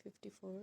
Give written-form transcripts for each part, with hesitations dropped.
54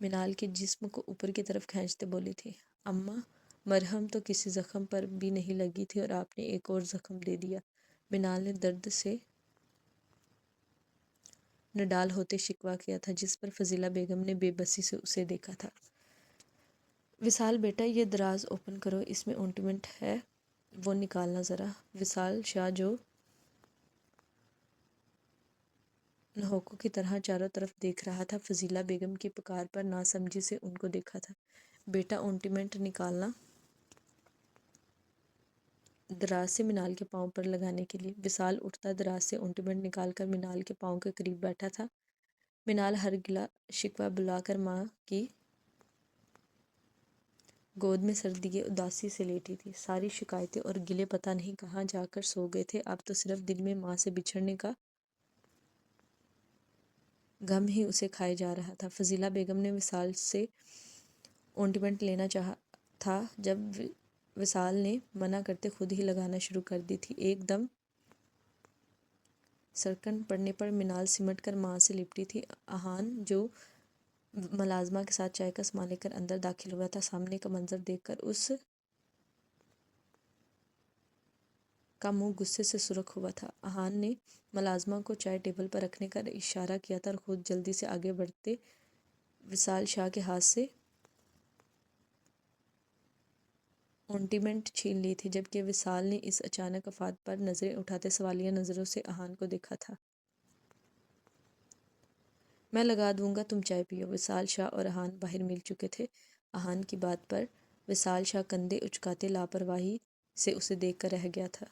منال کے جسم کو اوپر کی طرف کھینچتے بولی تھی، اماں مرہم تو کسی زخم پر بھی نہیں لگی تھی اور آپ نے ایک اور زخم دے دیا۔ منال نے درد سے نڈال ہوتے شکوہ کیا تھا، جس پر فضیلہ بیگم نے بے بسی سے اسے دیکھا تھا۔ وصال بیٹا یہ دراز اوپن کرو، اس میں اونٹمنٹ ہے، وہ نکالنا ذرا۔ وصال شاہ جو نہوکوں کی طرح چاروں طرف دیکھ رہا تھا، فضیلہ بیگم کی پکار پر ناسمجھی سے ان کو دیکھا تھا۔ بیٹا اونٹمنٹ نکالنا دراز سے منال کے پاؤں پر لگانے کے لیے۔ وصال اٹھتا دراز سے اونٹمنٹ نکال کر منال کے پاؤں کے قریب بیٹھا تھا۔ منال ہر گلا شکوہ بلا کر ماں کی گود میں سر دیے اداسی سے لیٹی تھی۔ ساری شکایتیں اور گلے پتہ نہیں کہاں جا کر سو گئے تھے، اب تو صرف دل میں ماں سے بچھڑنے کا غم ہی اسے کھائے جا رہا تھا۔ فضیلہ بیگم نے وصال سے اونٹمنٹ لینا چاہا تھا، جب وصال نے منع کرتے خود ہی لگانا شروع کر دی تھی۔ ایک دم سرکن پڑنے پر منال سمٹ کر ماں سے لپٹی تھی۔ احان جو ملازمہ کے ساتھ چائے کا سامان لے کر اندر داخل ہوا تھا، سامنے کا منظر دیکھ کر اس کا منہ غصے سے سرخ ہوا تھا۔ احان نے ملازمہ کو چائے ٹیبل پر رکھنے کا اشارہ کیا تھا اور خود جلدی سے آگے بڑھتے وصال شاہ کے ہاتھ سے اونٹمنٹ چھین لی تھی، جبکہ وصال نے اس اچانک آفات پر نظریں اٹھاتے سوالیہ نظروں سے احان کو دیکھا تھا۔ میں لگا دوں گا، تم چائے پیو۔ وصال شاہ اور احان باہر مل چکے تھے۔ احان کی بات پر وصال شاہ کندھے اچکاتے لاپرواہی سے اسے دیکھ کر رہ گیا تھا۔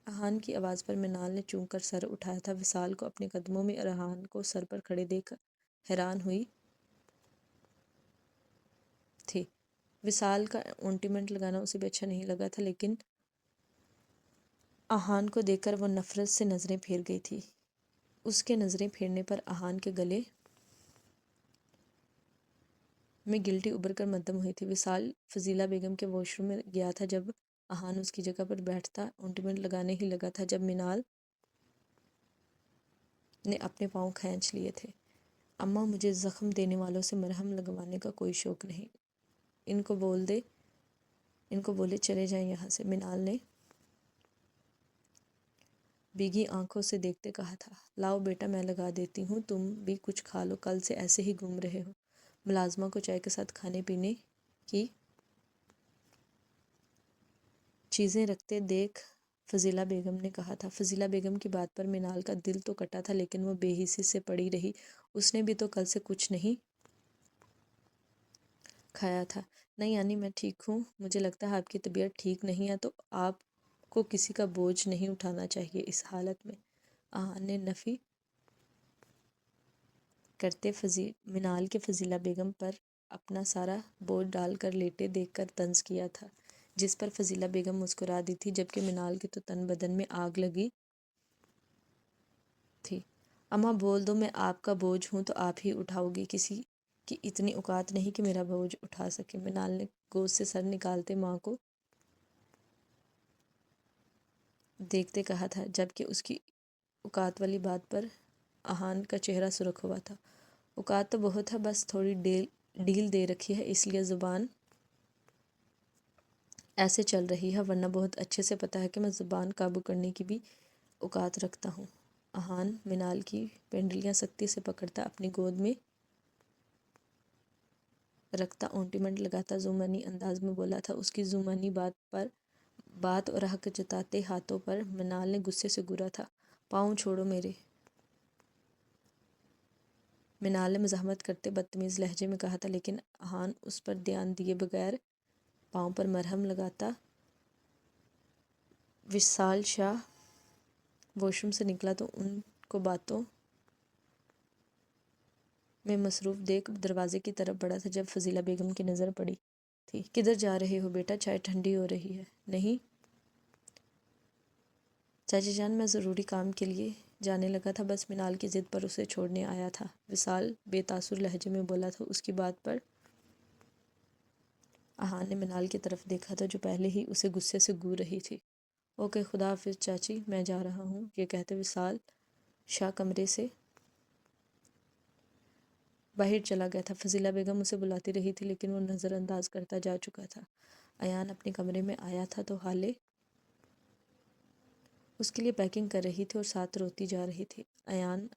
احان کی آواز پر منال نے چونک کر سر اٹھایا تھا۔ وصال کو اپنے قدموں میں اور احان کو سر پر کھڑے دیکھ حیران ہوئی تھی۔ وصال کا اونٹمنٹ لگانا اسے بھی اچھا نہیں لگا تھا، لیکن احان کو دیکھ کر وہ نفرت سے نظریں پھیر گئی تھی۔ اس کے نظریں پھیرنے پر احان کے گلے میں گلٹی ابھر کر مدھم ہوئی تھی۔ وصال فضیلہ بیگم کے واش روم میں گیا تھا۔ جب احان اس کی جگہ پر بیٹھتا اونٹمنٹ لگانے ہی لگا تھا، جب منال نے اپنے پاؤں کھینچ لیے تھے۔ اماں مجھے زخم دینے والوں سے مرہم لگوانے کا کوئی شوق نہیں، ان کو بولے چلے جائیں یہاں سے، منال نے بھیگی آنکھوں سے دیکھتے کہا تھا۔ لاؤ بیٹا میں لگا دیتی ہوں، تم بھی کچھ کھا لو، کل سے ایسے ہی گھوم رہے ہو۔ ملازمہ کو چائے کے ساتھ کھانے پینے کی چیزیں رکھتے دیکھ فضیلہ بیگم نے کہا تھا۔ فضیلہ بیگم کی بات پر منال کا دل تو کٹا تھا، لیکن وہ بے حسی سے پڑی رہی، اس نے بھی تو کل سے کچھ نہیں کھایا تھا۔ نہیں یعنی میں ٹھیک ہوں، مجھے لگتا ہے آپ کی طبیعت ٹھیک نہیں ہے، تو آپ کو کسی کا بوجھ نہیں اٹھانا چاہیے اس حالت میں۔ احان نے نفی کرتے منال کے فضیلہ بیگم پر اپنا سارا بوجھ ڈال کر لیٹے دیکھ کر طنز کیا تھا، جس پر فضیلہ بیگم مسکرا دی تھی، جبکہ منال کے تو تن بدن میں آگ لگی تھی۔ اماں بول دو میں آپ کا بوجھ ہوں تو آپ ہی اٹھاؤ گی، کسی کی اتنی اوقات نہیں کہ میرا بوجھ اٹھا سکے۔ منال نے گود سے سر نکالتے ماں کو دیکھتے کہا تھا، جبکہ اس کی اوقات والی بات پر احان کا چہرہ سرخ ہوا تھا۔ اوقات تو بہت ہے، بس تھوڑی ڈھیل دے رکھی ہے، اس لیے زبان ایسے چل رہی ہے، ورنہ بہت اچھے سے پتہ ہے کہ میں زبان قابو کرنے کی بھی اوقات رکھتا ہوں۔ احان منال کی پنڈلیاں سختی سے پکڑتا اپنی گود میں رکھتا اونٹمنٹ لگاتا زمانی انداز میں بولا تھا۔ اس کی زمانی بات اور حق جتاتے ہاتھوں پر منال نے غصے سے گھورا تھا۔ پاؤں چھوڑو میرے، منال نے مزاحمت کرتے بدتمیز لہجے میں کہا تھا، لیکن احان اس پر دھیان دیے بغیر پاؤں پر مرہم لگاتا۔ وصال شاہ واش روم سے نکلا تو ان کو باتوں میں مصروف دیکھ دروازے کی طرف بڑھا تھا، جب فضیلہ بیگم کی نظر پڑی تھی۔ کدھر جا رہے ہو بیٹا، چائے ٹھنڈی ہو رہی ہے۔ نہیں چاچی جان، میں ضروری کام کے لیے جانے لگا تھا، بس منال کی ضد پر اسے چھوڑنے آیا تھا، وصال بے تاثر لہجے میں بولا تھا۔ اس کی بات پر احان نے منال کی طرف دیکھا تھا، جو پہلے ہی اسے غصے سے گھور رہی تھی۔ اوکے خدا حافظ چاچی، میں جا رہا ہوں۔ یہ کہتے وصال شاہ کمرے سے باہر چلا گیا تھا۔ فضیلہ بیگم اسے بلاتی رہی تھی لیکن وہ نظر انداز کرتا جا چکا تھا۔ ایان اپنے کمرے میں آیا تھا تو حالے اس کے لیے پیکنگ کر رہی تھی اور ساتھ روتی جا رہی تھی۔ ایان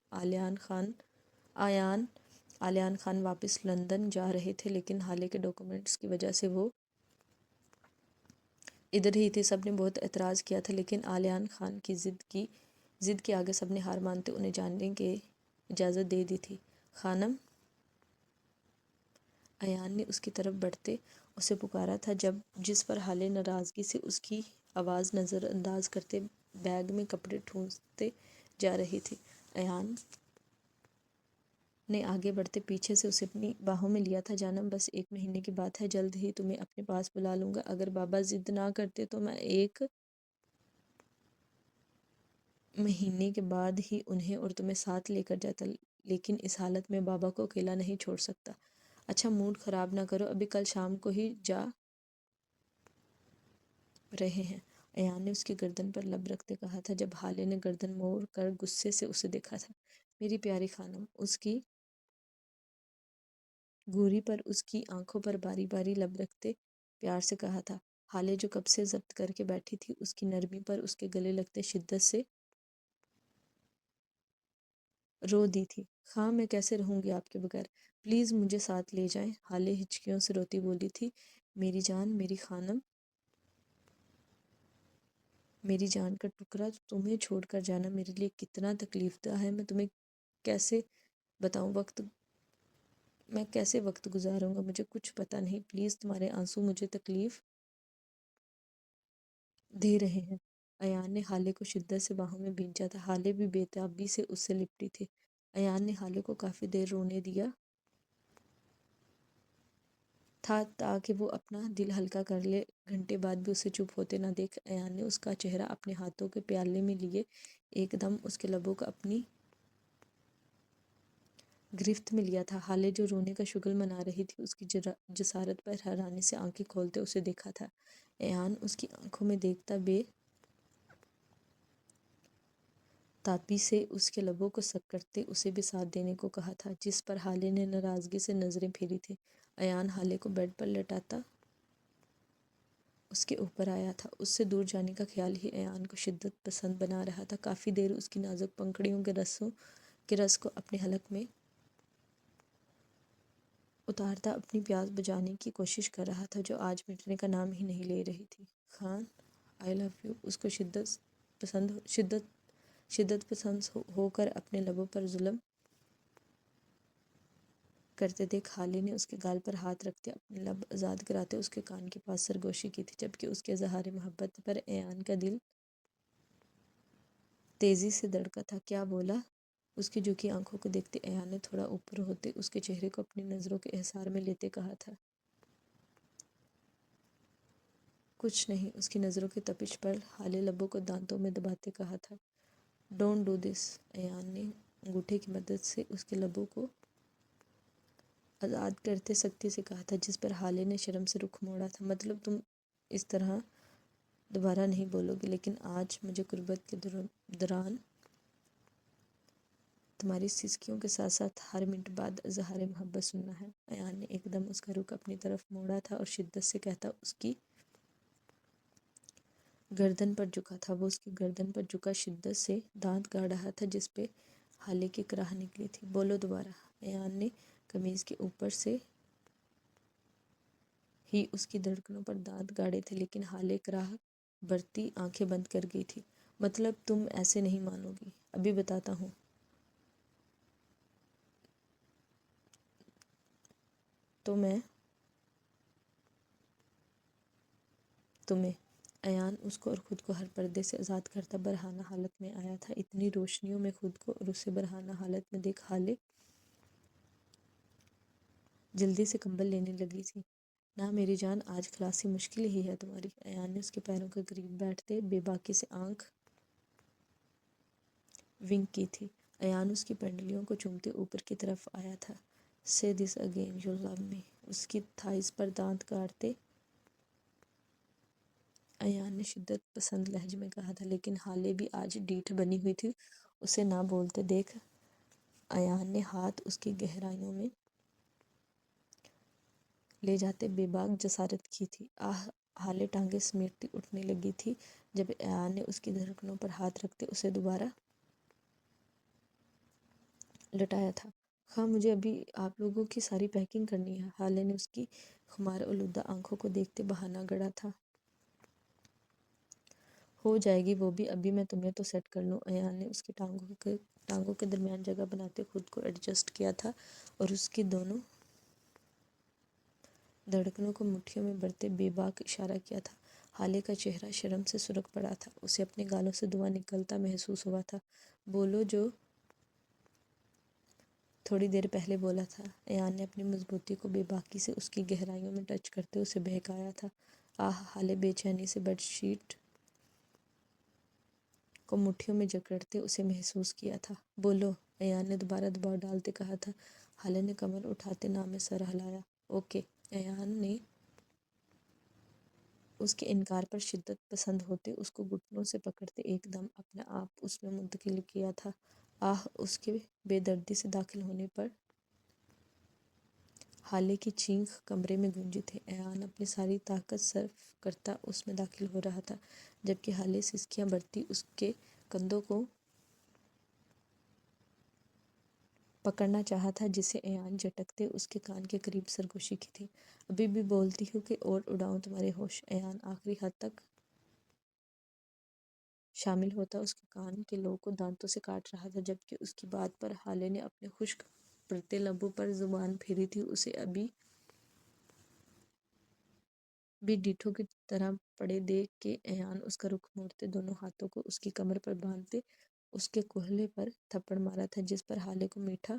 آلیان خان واپس لندن جا رہے تھے لیکن حالے کے ڈاکومنٹس کی وجہ سے وہ ادھر ہی تھے۔ سب نے بہت اعتراض کیا تھا لیکن آلیان خان کی ضد کے آگے سب نے ہار مانتے انہیں جانے کی اجازت دے دی تھی۔ خانم، ایان نے اس کی طرف بڑھتے اسے پکارا تھا جس پر حالے ناراضگی سے اس کی آواز نظر انداز کرتے بیگ میں کپڑے ٹھونستے جا رہی تھی۔ ایان نے آگے بڑھتے پیچھے سے اسے اپنی باہوں میں لیا تھا۔ جانم، بس 1 مہینے کی بات ہے، جلد ہی تمہیں اپنے پاس بلا لوں گا۔ اگر بابا ضد نہ کرتے تو میں 1 مہینے کے بعد ہی انہیں اور تمہیں ساتھ لے کر جاتا، لیکن اس حالت میں بابا کو اکیلا نہیں چھوڑ سکتا۔ اچھا موڈ خراب نہ کرو، ابھی کل شام کو ہی جا رہے ہیں، ایان نے اس کی گردن پر لب رکھتے کہا تھا جب حالے نے گردن موڑ کر غصے سے اسے دیکھا تھا۔ میری پیاری خانم، اس کی گوری پر اس کی آنکھوں پر باری باری لب رکھتے پیار سے کہا تھا۔ حالے جو کب سے ضبط کر کے بیٹھی تھی اس کی نرمی پر اس کے گلے لگتے شدت سے رو دی تھی۔ خاں میں کیسے رہوں گی آپ کے بغیر، پلیز مجھے ساتھ لے جائیں، حالے ہچکیوں سے روتی بولی تھی۔ میری جان، میری خانم، میری جان کا ٹکڑا، تمہیں چھوڑ کر جانا میرے لیے کتنا تکلیف دہ ہے، میں تمہیں کیسے بتاؤں، میں کیسے وقت گزاروں گا، مجھے کچھ پتہ نہیں، پلیز تمہارے آنسو مجھے تکلیف دے رہے ہیں۔ ایان نے حالے کو شدت سے باہوں میں بھینچا تھا۔ حالے بھی بے تابی سے اس سے لپٹی تھی۔ ایان نے حالے کو کافی دیر رونے دیا تھا تاکہ وہ اپنا دل ہلکا کر لے۔ گھنٹے بعد بھی اسے چپ ہوتے نہ دیکھ ایان نے اس کا چہرہ اپنے ہاتھوں کے پیالے میں لیے ایک دم اس کے لبوں کو اپنی گرفت میں لیا تھا۔ حالے جو رونے کا شگل منا رہی تھی اس کی جسارت پر حیرانی سے آنکھیں کھولتے اسے دیکھا تھا۔ ایان اس کی آنکھوں میں دیکھتا بے تابی سے اس کے لبوں کو سک کرتے اسے بھی ساتھ دینے کو کہا تھا، جس پر حالے نے ناراضگی سے نظریں پھیری تھی۔ ایان حالے کو بیڈ پر لٹاتا اس کے اوپر آیا تھا۔ اس سے دور جانے کا خیال ہی ایان کو شدت پسند بنا رہا تھا۔ کافی دیر اس کی نازک پنکھڑیوں کے رس کو اپنے حلق میں اتارتا اپنی پیاس بجھانے کی کوشش کر رہا تھا جو آج مٹنے کا نام ہی نہیں لے رہی تھی۔ خان، آئی لو یو، اس کو شدت پسند ہو کر اپنے لبوں پر ظلم کرتے دیکھ حالے نے اس کے گال پر ہاتھ رکھتے اپنے لب آزاد کراتے اس کے کان کے پاس سرگوشی کی تھی، جبکہ اس کے اظہار محبت پر ایان کا دل تیزی سے دھڑکا تھا۔ کیا بولا؟ اس کی جھکی آنکھوں کو دیکھتے ایان نے تھوڑا اوپر ہوتے اس کے چہرے کو اپنی نظروں کے احصار میں لیتے کہا تھا۔ کچھ نہیں، اس کی نظروں کی تپش پر حالے لبوں کو دانتوں میں دباتے کہا تھا۔ ڈونٹ ڈو دس، ایان نے انگوٹھے کی مدد سے اس کے لبوں کو آزاد کرتے سختی سے کہا تھا، جس پر حالے نے شرم سے رخ موڑا تھا۔ مطلب تم اس طرح دوبارہ نہیں بولو گی، لیکن آج مجھے قربت کے دوران تمہاری سسکیوں کے ساتھ ساتھ ہر منٹ بعد اظہار محبت سننا ہے۔ ایان نے ایک دم اس کا رخ اپنی طرف موڑا تھا اور شدت سے کہتا اس کی گردن پر جھکا تھا۔ وہ اس کی گردن پر جھکا شدت سے دانت گاڑ رہا تھا جس پہ حالے کی کراہ نکلی تھی۔ بولو دوبارہ۔ ایان نے قمیض کے اوپر سے ہی اس کی دھڑکنوں پر دانت گاڑے تھے لیکن حالے کراہ برتی آنکھیں بند کر گئی تھی۔ مطلب تم ایسے نہیں مانو گی، ابھی بتاتا ہوں تو میں تمہیں۔ ایان اس کو اور خود کو ہر پردے سے آزاد کرتا برہنہ حالت میں آیا تھا۔ اتنی روشنیوں میں خود کو اور اسے برہنہ حالت میں دیکھ حالے جلدی سے کمبل لینے لگی تھی۔ نہ میری جان، آج خلاصی مشکل ہی ہے تمہاری۔ ایان نے اس کے پیروں کے قریب بیٹھتے بے باکی سے آنکھ ونک کی تھی۔ ایان اس کی پنڈلیوں کو چومتے اوپر کی طرف آیا تھا۔ سے دس اگین، یو لو می، اس کی تھائز پر دانت گاڑتے ایان نے شدت پسند لہجے میں کہا تھا، لیکن حالے بھی آج ڈیٹھ بنی ہوئی تھی۔ اسے نہ بولتے دیکھ ایان نے ہاتھ اس کی گہرائیوں میں لے جاتے بے باک جسارت کی تھی۔ حالے ٹانگیں سمیٹتی اٹھنے لگی تھی جب ایان نے اس کی دھڑکنوں پر ہاتھ رکھتے اسے دوبارہ لٹایا تھا۔ خواہ مجھے ابھی آپ لوگوں کی ساری پیکنگ کرنی ہے، حالے نے اس کی خمار آلودہ آنکھوں کو دیکھتے بہانہ گڑھا تھا۔ ہو جائے گی وہ بھی، ابھی میں تمہیں تو سیٹ کر لوں۔ ایان نے اس کی ٹانگوں کے درمیان جگہ بناتے خود کو ایڈجسٹ کیا تھا اور اس کی دونوں دھڑکنوں کو مٹھیوں میں بھرتے بے باک اشارہ کیا تھا۔ حالے کا چہرہ شرم سے سرخ پڑا تھا، اسے اپنے گالوں سے دھواں نکلتا محسوس ہوا تھا۔ بولو جو تھوڑی دیر پہلے بولا تھا۔ ایان نے اپنی مضبوطی کو بے باکی سے اس کی گہرائیوں میں ٹچ کرتے اسے بہکایا تھا۔ حالے بے چینی سے بیڈ شیٹ کو مٹھیوں میں جکڑتے اسے محسوس کیا تھا۔ بولو، ایان نے دوبارہ دباؤ ڈالتے کہا تھا۔ حالے نے کمر اٹھاتے نہ میں سر ہلایا۔ اوکے۔ ایان نے اس کے انکار پر شدت پسند ہوتے اس کو گھٹنوں سے پکڑتے ایک دم اپنا آپ اس میں منتقل کیا تھا۔ اس کے بے دردی سے داخل ہونے پر حالے کی چیخ کمرے میں گونجی تھی۔ ایان اپنی ساری طاقت صرف کرتا اس میں داخل ہو رہا تھا جبکہ حالے سسکیاں بھرتی اس کے کندھوں کو پکڑنا چاہا تھا جسے ایان جھٹکتے اس کے کان کے قریب سرگوشی کی تھی۔ ابھی بھی بولتی ہوں کہ اور اڑاؤں تمہارے ہوش۔ ایان آخری حد تک شامل ہوتا اس کے کان کے لوب کو دانتوں سے کاٹ رہا تھا جبکہ اس کی بات پر حالے نے اپنے خشک پڑتے لبوں پر زبان پھیری تھی۔ اسے ابھی بھی ڈیٹھو کی طرح پڑے دیکھ کے ایان اس کا رخ موڑتے دونوں ہاتھوں کو اس کی کمر پر باندھتے اس کے کہلے پر تھپڑ مارا تھا جس پر حالے کو میٹھا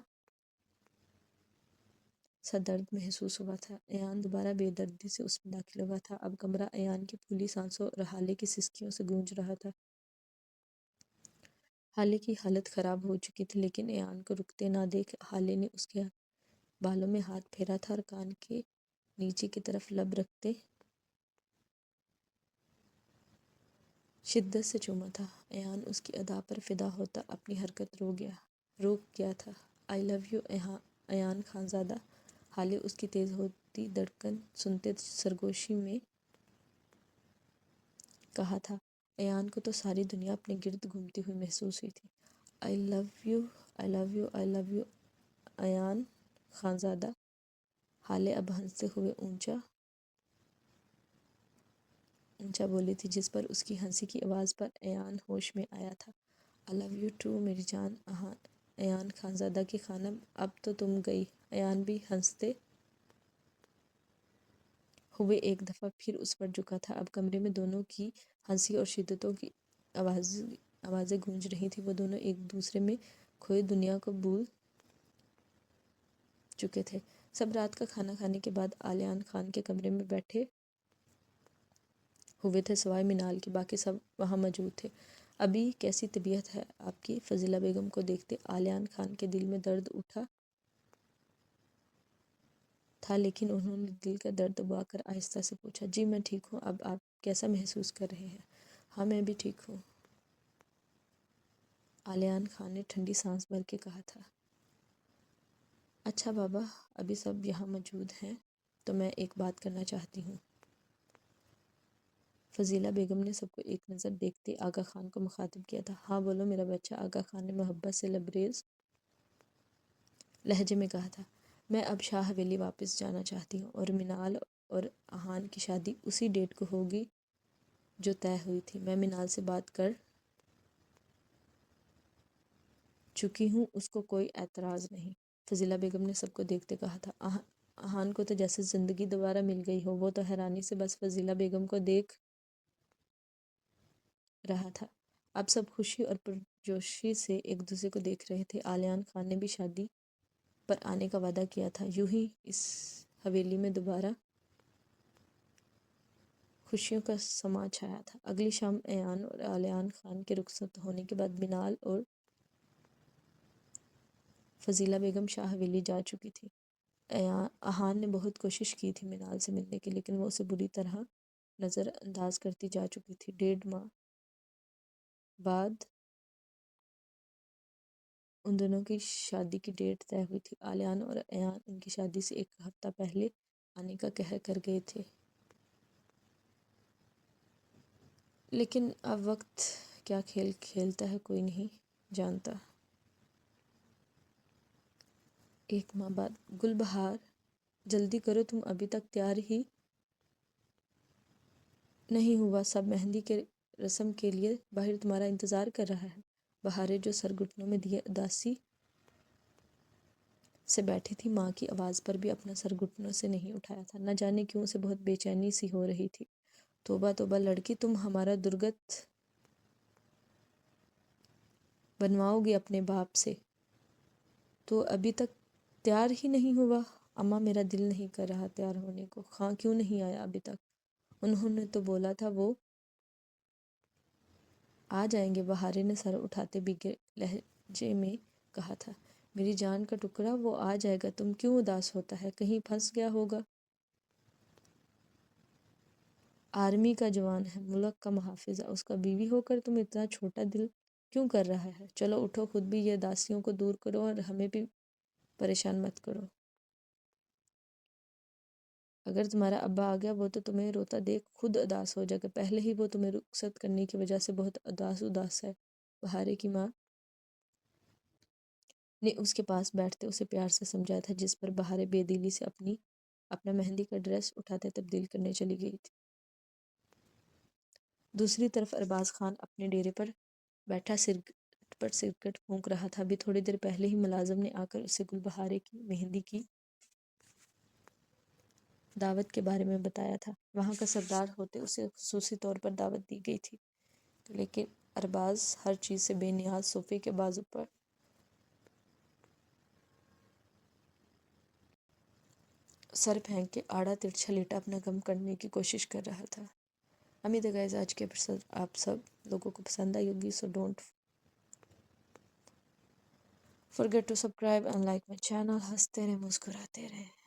سا درد محسوس ہوا تھا۔ ایان دوبارہ بے دردی سے اس میں داخل ہوا تھا۔ اب کمرہ ایان کی پھولی سانسوں اور حالے کی سسکیوں سے گونج رہا تھا۔ حالے کی حالت خراب ہو چکی تھی لیکن ایان کو رکتے نہ دیکھ حالے نے اس کے بالوں میں ہاتھ پھیرا تھا اور کان کے نیچے کی طرف لب رکھتے شدت سے چوما تھا۔ ایان اس کی ادا پر فدا ہوتا اپنی حرکت روک گیا تھا۔ آئی لو یو ایان خانزادہ، حالے اس کی تیز ہوتی دھڑکن سنتے سرگوشی میں کہا تھا۔ ایان کو تو ساری دنیا اپنے گرد گھومتی ہوئی محسوس ہوئی تھی۔ I love you, I love you, I love you Ayan Khanzada, حالے اب ہنستے ہوئے اونچا بولی تھی جس پر اس کی ہنسی کی آواز پر ایان ہوش میں آیا تھا۔ آئی لو یو ٹو میری جان ایان خانزادہ کی خانم، اب تو تم گئی۔ ایان بھی ہنستے ہوئے ایک دفعہ پھر اس پر جھکا تھا۔ اب کمرے میں دونوں کی ہنسی اور شدتوں کی آوازیں گونج رہی تھیں۔ وہ دونوں ایک دوسرے میں کھوئی دنیا کو بھول چکے تھے۔ سب رات کا کھانا کھانے کے بعد آلیان خان کے کمرے میں بیٹھے ہوئے تھے سوائے منال کے، باقی سب وہاں موجود تھے۔ ابھی کیسی طبیعت ہے آپ کی؟ فضیلہ بیگم کو دیکھتے آلیان خان کے دل میں درد اٹھا تھا لیکن انہوں نے دل کا درد دبا کر آہستہ سے پوچھا، جی میں ٹھیک ہوں۔ اب آپ کیسا محسوس کر رہے ہیں؟ ہاں میں بھی ٹھیک ہوں، آلیان خان نے ٹھنڈی سانس بھر کے کہا تھا۔ اچھا بابا، ابھی سب یہاں موجود ہیں تو میں ایک بات کرنا چاہتی ہوں۔ فضیلہ بیگم نے سب کو ایک نظر دیکھتے آغا خان کو مخاطب کیا تھا۔ ہاں بولو میرا بچہ، آغا خان نے محبت سے لبریز لہجے میں کہا تھا۔ میں اب شاہ حویلی واپس جانا چاہتی ہوں اور منال اور احان کی شادی اسی ڈیٹ کو ہوگی جو طے ہوئی تھی۔ میں منال سے بات کر چکی ہوں، اس کو کوئی اعتراض نہیں۔ فضیلہ بیگم نے سب کو دیکھتے کہا تھا۔ احان کو تو جیسے زندگی دوبارہ مل گئی ہو، وہ تو حیرانی سے بس فضیلہ بیگم کو دیکھ رہا تھا۔ اب سب خوشی اور پرجوشی سے ایک دوسرے کو دیکھ رہے تھے۔ آلیان خان نے بھی شادی پر آنے کا وعدہ کیا تھا۔ یوں ہی اس حویلی میں دوبارہ خوشیوں کا سماں چھایا تھا۔ اگلی شام ایان اور آلیان خان کے رخصت ہونے کے بعد منال اور فضیلہ بیگم شاہ حویلی جا چکی تھی۔ احان نے بہت کوشش کی تھی منال سے ملنے کی لیکن وہ اسے بری طرح نظر انداز کرتی جا چکی تھی۔ 1.5 ماہ بعد ان دونوں کی شادی کی ڈیٹ طے ہوئی تھی۔ آلیان اور ایان ان کی شادی سے ایک ہفتہ پہلے آنے کا کہہ کر گئے تھے، لیکن اب وقت کیا کھیل کھیلتا ہے کوئی نہیں جانتا۔ ایک ماہ بعد، گل بہار جلدی کرو، تم ابھی تک تیار ہی نہیں ہوا، سب مہندی کے رسم کے لیے باہر تمہارا انتظار کر رہا ہے۔ بہاریں جو سر گھٹنوں میں دیے اداسی سے بیٹھی تھی، ماں کی آواز پر بھی اپنا سر گھٹنوں سے نہیں اٹھایا تھا۔ نہ جانے کیوں اسے بہت بے چینی سی ہو رہی تھی۔ توبہ توبہ لڑکی، تم ہمارا درگت بنواؤ گی اپنے باپ سے، تو ابھی تک تیار ہی نہیں ہوا۔ اماں، میرا دل نہیں کر رہا تیار ہونے کو۔ ہاں، کیوں نہیں آیا ابھی تک؟ انہوں نے تو بولا تھا وہ آ جائیں گے، بہاریں نے سر اٹھاتے بھیگے لہجے میں کہا تھا۔ میری جان کا ٹکڑا، وہ آ جائے گا، تم کیوں اداس ہوتا ہے؟ کہیں پھنس گیا ہوگا؟ آرمی کا جوان ہے، ملک کا محافظ ہے، اس کا بیوی ہو کر تم اتنا چھوٹا دل کیوں کر رہا ہے؟ چلو اٹھو، خود بھی یہ اداسیوں کو دور کرو اور ہمیں بھی پریشان مت کرو۔ اگر تمہارا ابا آ گیا، وہ تو تمہیں روتا دیکھ خود اداس ہو جائے گا۔ پہلے ہی وہ تمہیں رخصت کرنے کی وجہ سے بہت اداس ہے۔ بہارے کی ماں نے اس کے پاس بیٹھتے اسے پیار سے سمجھایا تھا، جس پر بہاریں بے دلی سے اپنا مہندی کا ڈریس اٹھاتے تبدیل کرنے چلی گئی تھی۔ دوسری طرف ارباز خان اپنے ڈیرے پر بیٹھا سگرٹ پر سگرٹ پھونک رہا تھا۔ ابھی تھوڑی دیر پہلے ہی ملازم نے آ کر اسے گل بہارے کی مہندی کی دعوت کے بارے میں بتایا تھا۔ وہاں کا سردار ہوتے اسے خصوصی طور پر دعوت دی گئی تھی، لیکن ارباز ہر چیز سے بے نیاز صوفے کے بازو پر سر پھینک کے آڑا ترچھا لیٹا اپنا غم کرنے کی کوشش کر رہا تھا۔ امید ہے گائز آج کی ایپیسوڈ آپ سب لوگوں کو پسند آئی ہوگی، so don't forget to subscribe and like my channel۔ ہنستے رہیں، مسکراتے رہیں۔